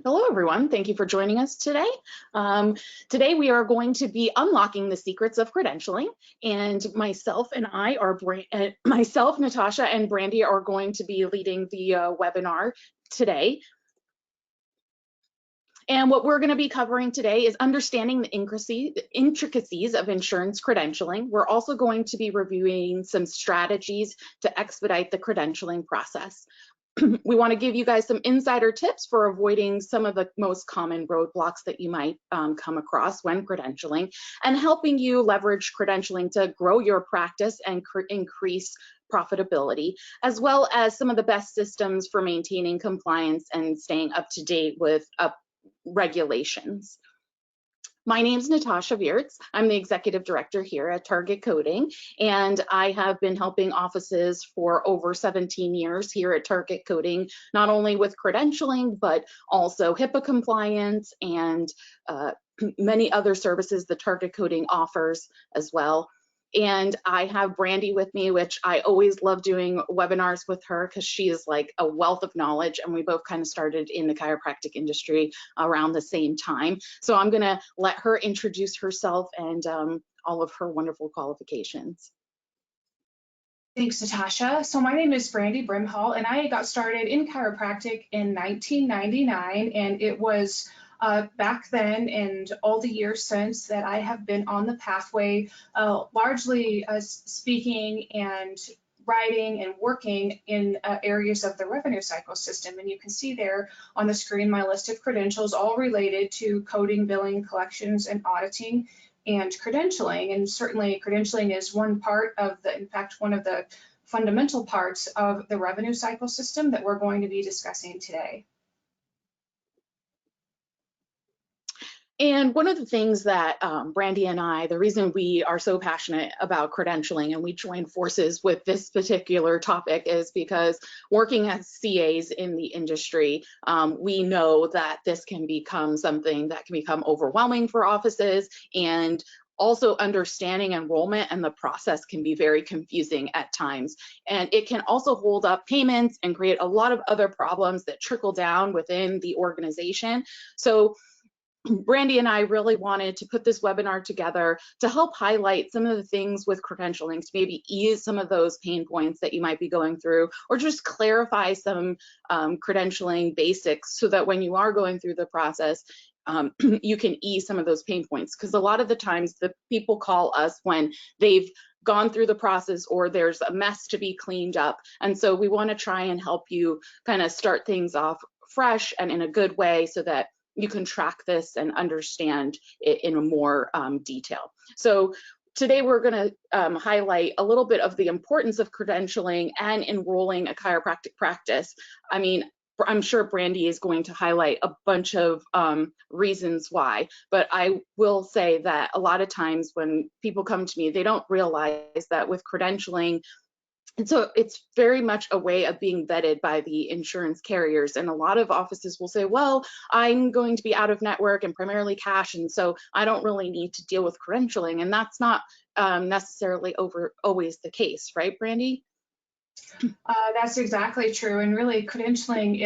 Hello, everyone. Thank you for joining us today. Today we are going to be unlocking the secrets of credentialing, and myself, Natasha, and Brandy are going to be leading the webinar today. And what we're going to be covering today is understanding the intricacies of insurance credentialing. We're also going to be reviewing some strategies to expedite the credentialing process. We want to give you guys some insider tips for avoiding some of the most common roadblocks that you might come across when credentialing, and helping you leverage credentialing to grow your practice and increase profitability, as well as some of the best systems for maintaining compliance and staying up to date with regulations. My name's Natasha Viertz. I'm the executive director here at Target Coding, and I have been helping offices for over 17 years here at Target Coding, not only with credentialing, but also HIPAA compliance and many other services that Target Coding offers as well. And I have Brandy with me, which I always love doing webinars with her because she is like a wealth of knowledge, and we both kind of started in the chiropractic industry around the same time. So I'm gonna let her introduce herself and all of her wonderful qualifications. Thanks, Natasha. So my name is Brandy Brimhall, and I got started in chiropractic in 1999, and it was back then and all the years since that I have been on the pathway, largely speaking and writing and working in areas of the revenue cycle system. And you can see there on the screen my list of credentials, all related to coding, billing, collections, and auditing and credentialing. And certainly credentialing is one part of in fact, one of the fundamental parts of the revenue cycle system that we're going to be discussing today. And one of the things that Brandy and I, the reason we are so passionate about credentialing and we joined forces with this particular topic is because working as CAs in the industry, we know that this can become something that can become overwhelming for offices, and also understanding enrollment and the process can be very confusing at times. And it can also hold up payments and create a lot of other problems that trickle down within the organization. So Brandy and I really wanted to put this webinar together to help highlight some of the things with credentialing to maybe ease some of those pain points that you might be going through, or just clarify some credentialing basics so that when you are going through the process, you can ease some of those pain points. Because a lot of the times the people call us when they've gone through the process or there's a mess to be cleaned up. And so we want to try and help you kind of start things off fresh and in a good way so that you can track this and understand it in a more detail. So today we're going to highlight a little bit of the importance of credentialing and enrolling a chiropractic practice. I mean, I'm sure Brandy is going to highlight a bunch of reasons why, but I will say that a lot of times when people come to me, they don't realize that with credentialing, and so it's very much a way of being vetted by the insurance carriers. And a lot of offices will say, well, I'm going to be out of network and primarily cash, and so I don't really need to deal with credentialing. And that's not necessarily always the case, right, Brandy? That's exactly true. And really credentialing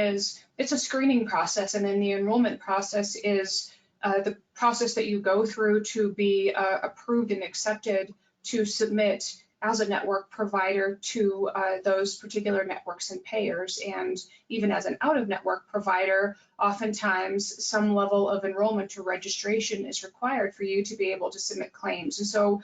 it's a screening process, and then the enrollment process is the process that you go through to be approved and accepted to submit as a network provider to those particular networks and payers. And even as an out-of-network provider, oftentimes some level of enrollment or registration is required for you to be able to submit claims. And so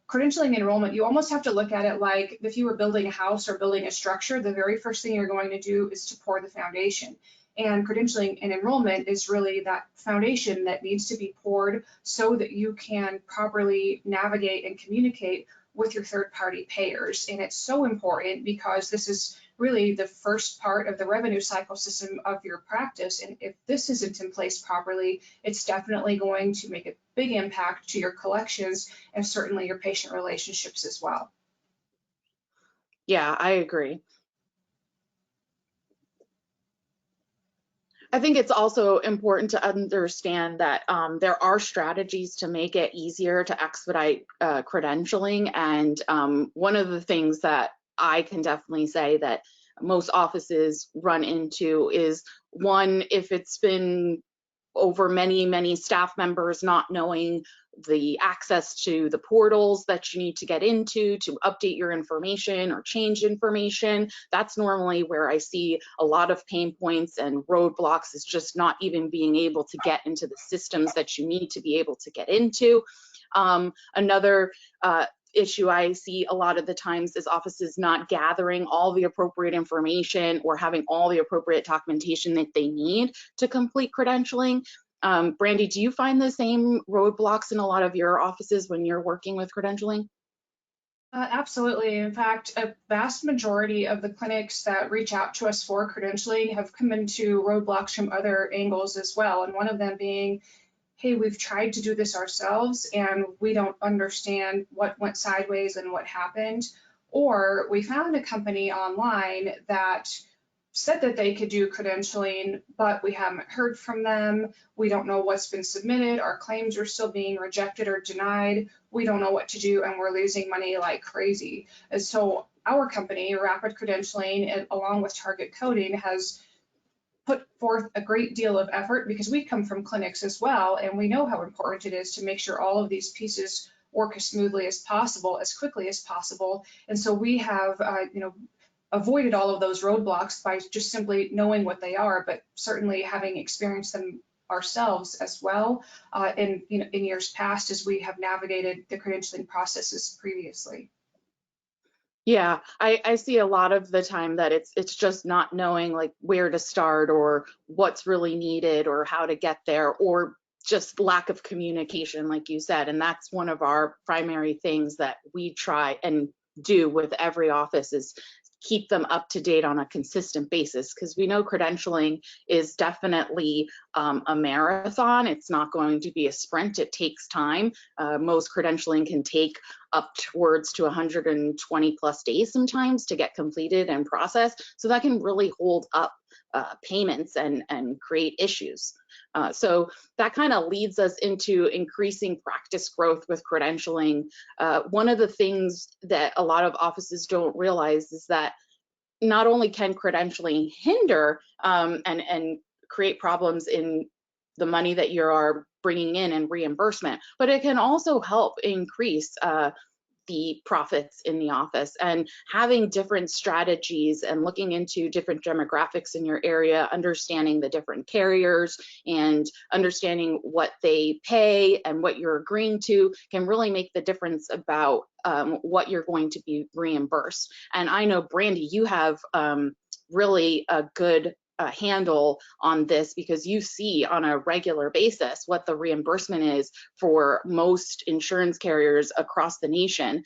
credentialing and enrollment, you almost have to look at it like if you were building a house or building a structure, the very first thing you're going to do is to pour the foundation. And credentialing and enrollment is really that foundation that needs to be poured so that you can properly navigate and communicate with your third-party payers. And it's so important because this is really the first part of the revenue cycle system of your practice. And if this isn't in place properly, it's definitely going to make a big impact to your collections and certainly your patient relationships as well. Yeah, I agree. I think it's also important to understand that there are strategies to make it easier to expedite credentialing. And one of the things that I can definitely say that most offices run into is, one, if it's been over many staff members not knowing the access to the portals that you need to get into to update your information or change information. That's normally where I see a lot of pain points and roadblocks, is just not even being able to get into the systems that you need to be able to get into. Another issue I see a lot of the times is offices not gathering all the appropriate information or having all the appropriate documentation that they need to complete credentialing. Brandy, do you find the same roadblocks in a lot of your offices when you're working with credentialing? Absolutely. In fact, a vast majority of the clinics that reach out to us for credentialing have come into roadblocks from other angles as well. And one of them being, hey, we've tried to do this ourselves and we don't understand what went sideways and what happened. Or we found a company online that said that they could do credentialing, but we haven't heard from them. We don't know what's been submitted. Our claims are still being rejected or denied. We don't know what to do, and we're losing money like crazy. And so our company, Rapid Credentialing, along with Target Coding, has put forth a great deal of effort, because we come from clinics as well, and we know how important it is to make sure all of these pieces work as smoothly as possible, as quickly as possible. And so we have, avoided all of those roadblocks by just simply knowing what they are, but certainly having experienced them ourselves as well in years past, as we have navigated the credentialing processes previously. Yeah, I see a lot of the time that it's just not knowing like where to start or what's really needed or how to get there, or just lack of communication, like you said. And that's one of our primary things that we try and do with every office, is keep them up to date on a consistent basis, because we know credentialing is definitely a marathon. It's not going to be a sprint. It takes time. Most credentialing can take upwards to 120 plus days sometimes to get completed and processed. So that can really hold up payments and create issues. So that kind of leads us into increasing practice growth with credentialing. One of the things that a lot of offices don't realize is that not only can credentialing hinder and create problems in the money that you are bringing in and reimbursement, but it can also help increase the profits in the office. And having different strategies and looking into different demographics in your area, understanding the different carriers and understanding what they pay and what you're agreeing to, can really make the difference about what you're going to be reimbursed. And I know, Brandy, you have really a good handle on this, because you see on a regular basis what the reimbursement is for most insurance carriers across the nation.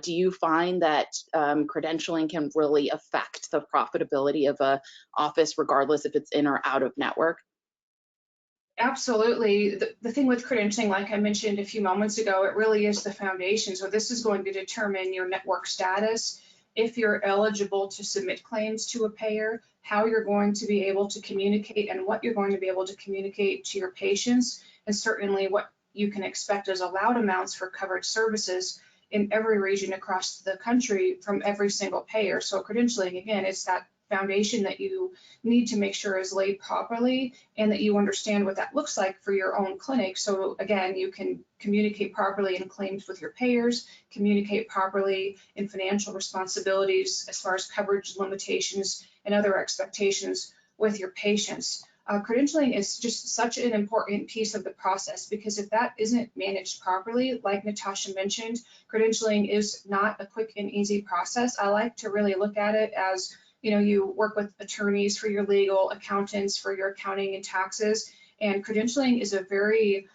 Do you find that credentialing can really affect the profitability of a office, regardless if it's in or out of network? Absolutely. The thing with credentialing, like I mentioned a few moments ago, it really is the foundation. So this is going to determine your network status, if you're eligible to submit claims to a payer, how you're going to be able to communicate and what you're going to be able to communicate to your patients, and certainly what you can expect as allowed amounts for covered services in every region across the country from every single payer. So credentialing, again, it's that foundation that you need to make sure is laid properly, and that you understand what that looks like for your own clinic. So again, you can communicate properly in claims with your payers, communicate properly in financial responsibilities as far as coverage limitations and other expectations with your patients. Credentialing is just such an important piece of the process, because if that isn't managed properly, like Natasha mentioned, credentialing is not a quick and easy process. I like to really look at it as, you work with attorneys for your legal, accountants for your accounting and taxes, and credentialing is a very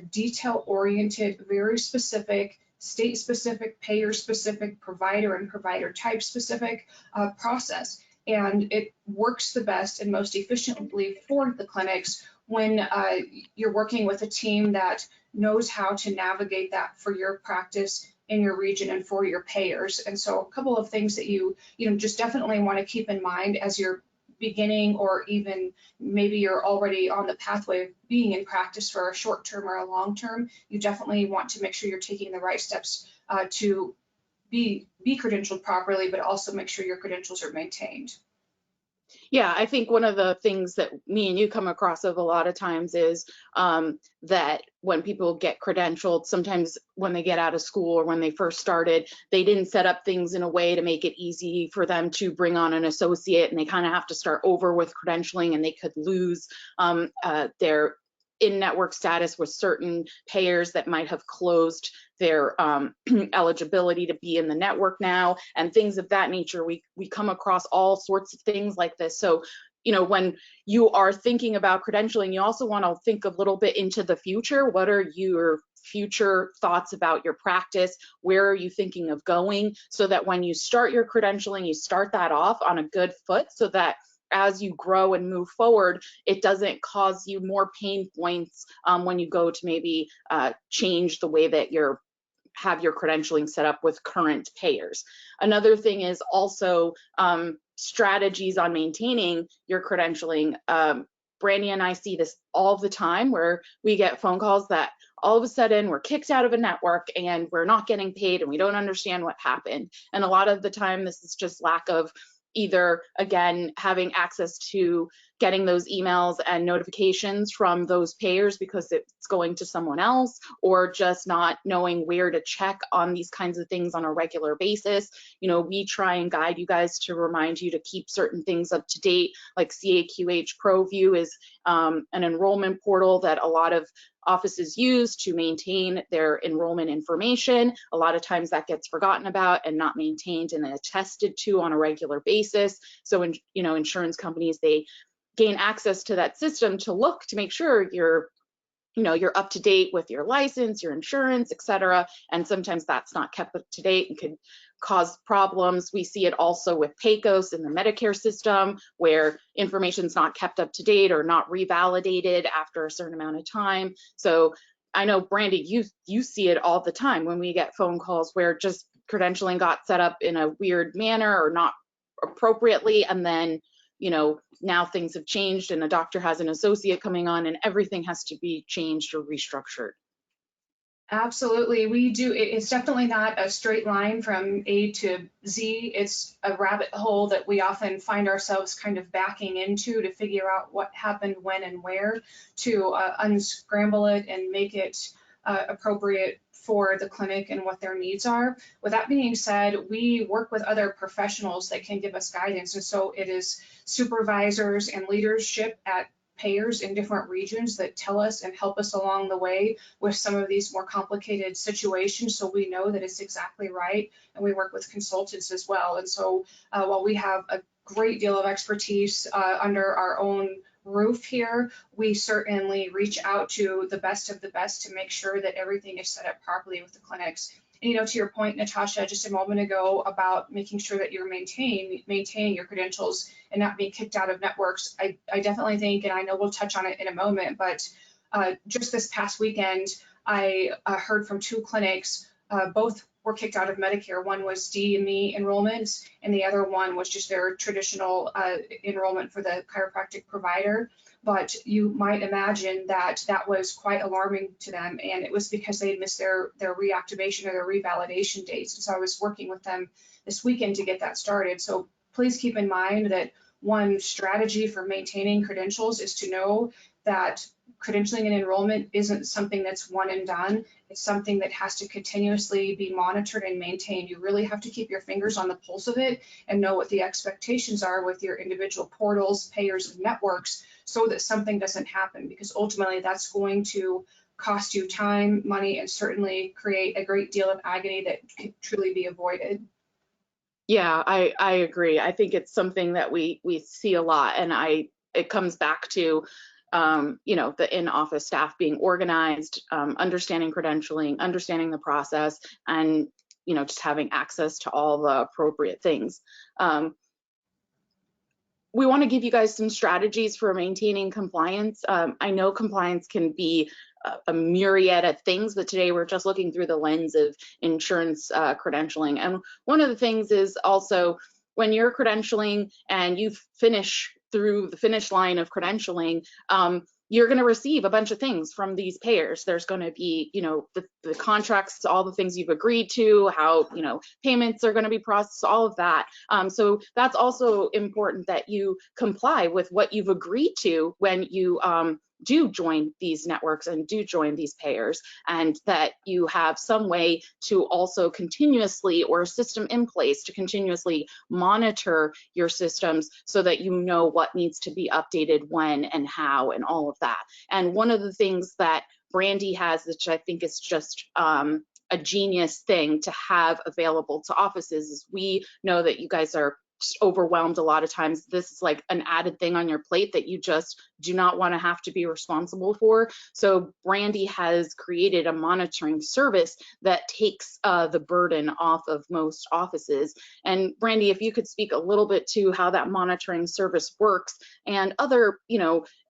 detail-oriented, very specific, state-specific, payer-specific, provider and provider type-specific process. And it works the best and most efficiently for the clinics when you're working with a team that knows how to navigate that for your practice in your region and for your payers. And so a couple of things that you just definitely want to keep in mind as you're beginning, or even maybe you're already on the pathway of being in practice for a short term or a long term. You definitely want to make sure you're taking the right steps to be credentialed properly, but also make sure your credentials are maintained. Yeah, I think one of the things that me and you come across of a lot of times is that when people get credentialed, sometimes when they get out of school or when they first started, they didn't set up things in a way to make it easy for them to bring on an associate, and they kind of have to start over with credentialing, and they could lose their in-network status with certain payers that might have closed their eligibility to be in the network now, and things of that nature. We come across all sorts of things like this. So, when you are thinking about credentialing, you also want to think a little bit into the future. What are your future thoughts about your practice? Where are you thinking of going? So that when you start your credentialing, you start that off on a good foot, so that as you grow and move forward, it doesn't cause you more pain points when you go to maybe change the way that you're have your credentialing set up with current payers. Another thing is also strategies on maintaining your credentialing. Brandy and I see this all the time, where we get phone calls that all of a sudden we're kicked out of a network and we're not getting paid and we don't understand what happened. And a lot of the time this is just lack of either, again, having access to getting those emails and notifications from those payers because it's going to someone else, or just not knowing where to check on these kinds of things on a regular basis. We try and guide you guys to remind you to keep certain things up to date, like CAQH ProView is an enrollment portal that a lot of offices use to maintain their enrollment information. A lot of times that gets forgotten about and not maintained and attested to on a regular basis. So, insurance companies, they gain access to that system to look to make sure you're up to date with your license, your insurance, et cetera. And sometimes that's not kept up to date and could cause problems. We see it also with PACOS in the Medicare system, where information's not kept up to date or not revalidated after a certain amount of time. So I know, Brandy, you see it all the time when we get phone calls where just credentialing got set up in a weird manner or not appropriately, and then now things have changed and a doctor has an associate coming on and everything has to be changed or restructured. Absolutely, we do. It's definitely not a straight line from A to Z. It's a rabbit hole that we often find ourselves kind of backing into to figure out what happened, when, and where, to unscramble it and make it appropriate for the clinic and what their needs are. With that being said, we work with other professionals that can give us guidance. And so it is supervisors and leadership at payers in different regions that tell us and help us along the way with some of these more complicated situations, so we know that it's exactly right. And we work with consultants as well. And so while we have a great deal of expertise under our own roof here, we certainly reach out to the best of the best to make sure that everything is set up properly with the clinics. And to your point, Natasha, just a moment ago about making sure that you're maintaining your credentials and not being kicked out of networks, I definitely think, and I know we'll touch on it in a moment, but just this past weekend, I heard from two clinics, both were kicked out of Medicare. One was DME enrollments, and the other one was just their traditional enrollment for the chiropractic provider. But you might imagine that that was quite alarming to them, and it was because they had missed their reactivation or their revalidation dates. And so I was working with them this weekend to get that started. So please keep in mind that one strategy for maintaining credentials is to know that credentialing and enrollment isn't something that's one and done. It's something that has to continuously be monitored and maintained. You really have to keep your fingers on the pulse of it and know what the expectations are with your individual portals, payers, and networks, so that something doesn't happen, because ultimately that's going to cost you time, money, and certainly create a great deal of agony that could truly be avoided. Yeah, I agree. I think it's something that we see a lot, and it comes back to the in-office staff being organized, understanding credentialing, understanding the process, and just having access to all the appropriate things. We want to give you guys some strategies for maintaining compliance. I know compliance can be a myriad of things, but today we're just looking through the lens of insurance credentialing. And one of the things is also, when you're credentialing and you finish through the finish line of credentialing, you're going to receive a bunch of things from these payers. There's going to be, the contracts, all the things you've agreed to, how, payments are going to be processed, all of that. So that's also important that you comply with what you've agreed to when you do join these networks and do join these payers, and that you have some way to also continuously, or a system in place to continuously monitor your systems so that you know what needs to be updated when and how and all of that. And one of the things that Brandy has, which I think is just a genius thing to have available to offices, is we know that you guys are just overwhelmed a lot of times. This is like an added thing on your plate that you just do not want to have to be responsible for. So Brandy has created a monitoring service that takes the burden off of most offices. And Brandy, if you could speak a little bit to how that monitoring service works and other,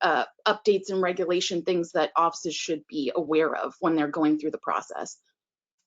updates and regulation things that offices should be aware of when they're going through the process.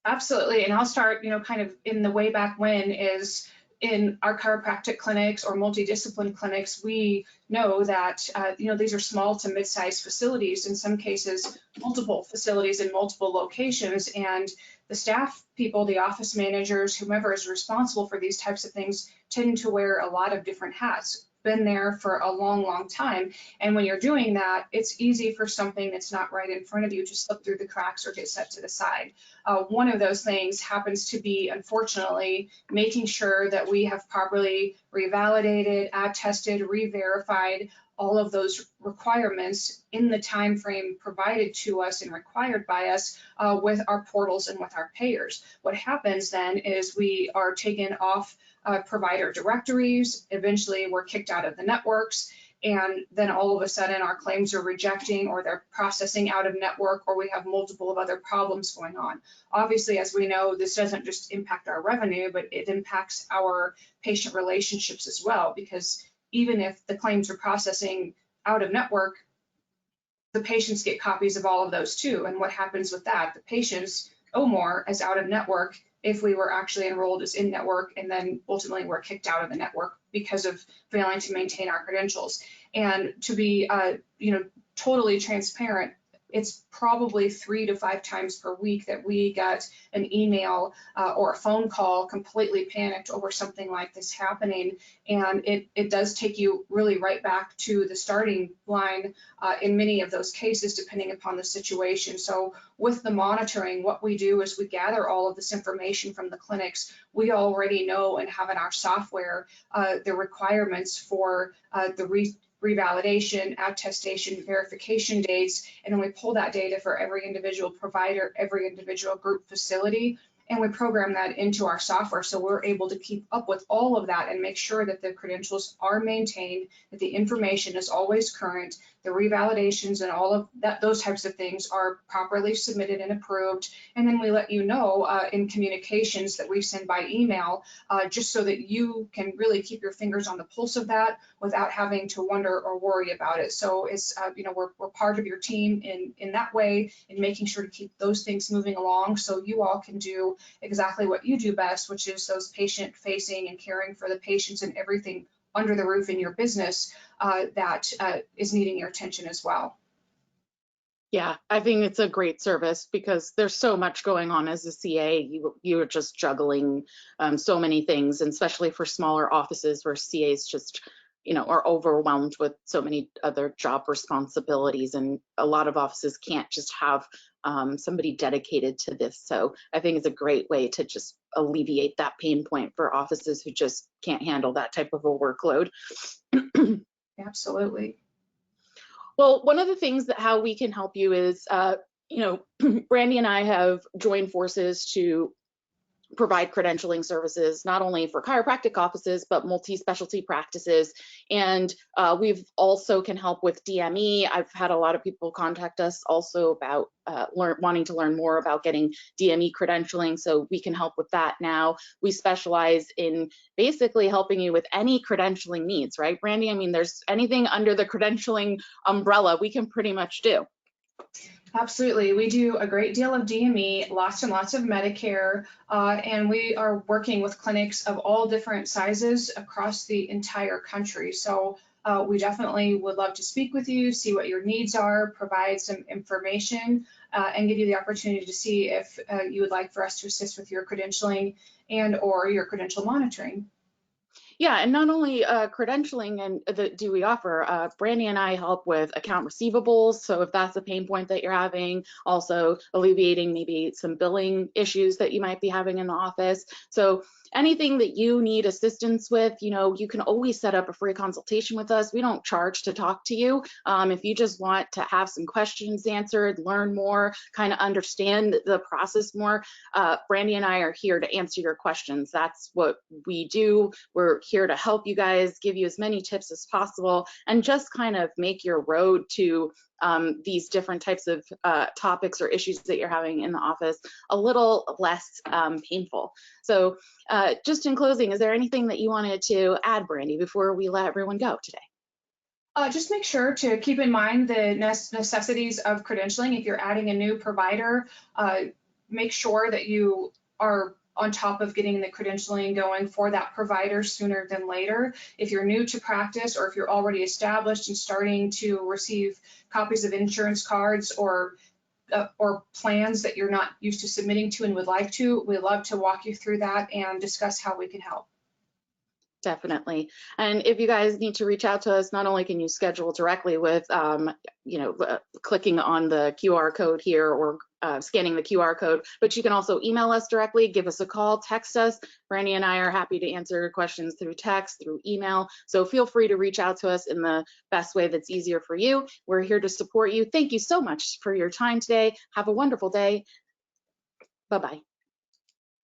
Absolutely. And I'll start, kind of in the way back when is in our chiropractic clinics or multidiscipline clinics, we know that, these are small to mid-sized facilities, in some cases, multiple facilities in multiple locations. And the staff people, the office managers, whomever is responsible for these types of things, tend to wear a lot of different hats. Been there for a long, long time. And when you're doing that, it's easy for something that's not right in front of you to slip through the cracks or get set to the side. One of those things happens to be, unfortunately, making sure that we have properly revalidated, attested, re-verified all of those requirements in the time frame provided to us and required by us with our portals and with our payers. What happens then is we are taken off provider directories. Eventually we're kicked out of the networks, and then all of a sudden our claims are rejecting, or they're processing out of network, or we have multiple of other problems going on. Obviously, as we know, this doesn't just impact our revenue, but it impacts our patient relationships as well, because even if the claims are processing out of network, the patients get copies of all of those too. And what happens with that? The patients owe more as out of network if we were actually enrolled as in network, and then ultimately we're kicked out of the network because of failing to maintain our credentials. And to be, totally transparent, it's probably 3 to 5 times per week that we get an email or a phone call completely panicked over something like this happening. And it does take you really right back to the starting line in many of those cases, depending upon the situation. So with the monitoring, what we do is we gather all of this information from the clinics. We already know and have in our software the requirements for the revalidation, attestation, verification dates, and then we pull that data for every individual provider, every individual group facility, and we program that into our software, so we're able to keep up with all of that and make sure that the credentials are maintained, that the information is always current, the revalidations and all of that, those types of things are properly submitted and approved. And then we let you know in communications that we send by email, just so that you can really keep your fingers on the pulse of that without having to wonder or worry about it. So it's, we're part of your team in that way, in making sure to keep those things moving along, so you all can do exactly what you do best, which is those patient facing and caring for the patients and everything under the roof in your business that is needing your attention as well. Yeah, I think it's a great service because there's so much going on as a CA. You're just juggling so many things, and especially for smaller offices where CAs just, are overwhelmed with so many other job responsibilities, and a lot of offices can't just have somebody dedicated to this. So I think it's a great way to just alleviate that pain point for offices who just can't handle that type of a workload. Absolutely. Well, one of the things that how we can help you is, Brandy and I have joined forces to provide credentialing services, not only for chiropractic offices, but multi-specialty practices. And we've also can help with DME. I've had a lot of people contact us also about wanting to learn more about getting DME credentialing. So we can help with that now. We specialize in basically helping you with any credentialing needs, right, Brandy? I mean, there's anything under the credentialing umbrella we can pretty much do. Absolutely. We do a great deal of DME, lots and lots of Medicare, and we are working with clinics of all different sizes across the entire country. So we definitely would love to speak with you, see what your needs are, provide some information, and give you the opportunity to see if you would like for us to assist with your credentialing and or your credential monitoring. Yeah, and not only credentialing and do we offer, Brandy and I help with account receivables. So if that's a pain point that you're having, also alleviating maybe some billing issues that you might be having in the office. So anything that you need assistance with, you can always set up a free consultation with us. We don't charge to talk to you. If you just want to have some questions answered, learn more, kind of understand the process more, Brandy and I are here to answer your questions. That's what we do. We're here to help you guys, give you as many tips as possible, and just kind of make your road to these different types of topics or issues that you're having in the office a little less painful. So just in closing, is there anything that you wanted to add, Brandy, before we let everyone go today? Just make sure to keep in mind the necessities of credentialing. If you're adding a new provider, make sure that you are on top of getting the credentialing going for that provider sooner than later. If you're new to practice, or if you're already established and starting to receive copies of insurance cards or plans that you're not used to submitting to and would like to, we'd love to walk you through that and discuss how we can help. Definitely. And if you guys need to reach out to us, not only can you schedule directly with, clicking on the QR code here or scanning the QR code, but you can also email us directly, give us a call, text us. Brandy and I are happy to answer questions through text, through email. So feel free to reach out to us in the best way that's easier for you. We're here to support you. Thank you so much for your time today. Have a wonderful day. Bye-bye.